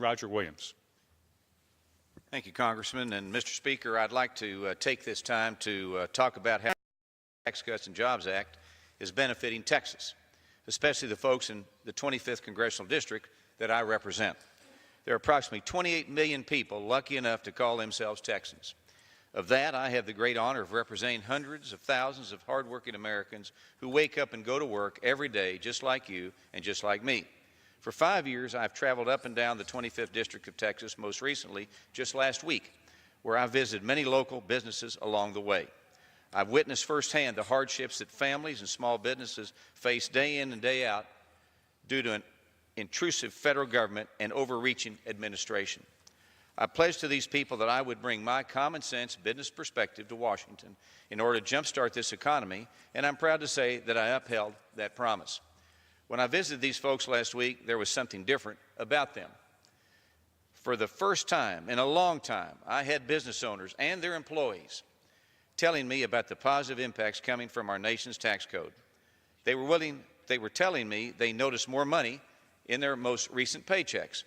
Roger Williams. Thank you, Congressman. And Mr. Speaker, I'd like to take this time to talk about how the Tax Cuts and Jobs Act is benefiting Texas, especially the folks in the 25th Congressional District that I represent. There are approximately 28 million people lucky enough to call themselves Texans. Of that, I have the great honor of representing hundreds of thousands of hardworking Americans who wake up and go to work every day just like you and just like me. For 5 years, I've traveled up and down the 25th District of Texas, most recently just last week, where I visited many local businesses along the way. I've witnessed firsthand the hardships that families and small businesses face day in and day out due to an intrusive federal government and overreaching administration. I pledged to these people that I would bring my common sense business perspective to Washington in order to jumpstart this economy, and I'm proud to say that I upheld that promise. When I visited these folks last week, there was something different about them. For the first time in a long time, I had business owners and their employees telling me about the positive impacts coming from our nation's tax code. They were telling me they noticed more money in their most recent paychecks.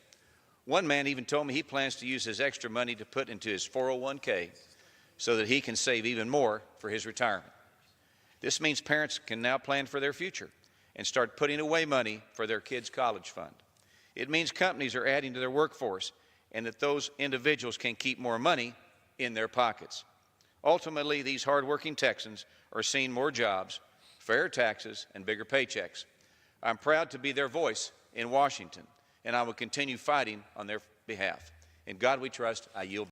One man even told me he plans to use his extra money to put into his 401k so that he can save even more for his retirement. This means parents can now plan for their future and start putting away money for their kids' college fund. It means companies are adding to their workforce and that those individuals can keep more money in their pockets. Ultimately, these hardworking Texans are seeing more jobs, fair taxes, and bigger paychecks. I'm proud to be their voice in Washington, and I will continue fighting on their behalf. In God we trust. I yield.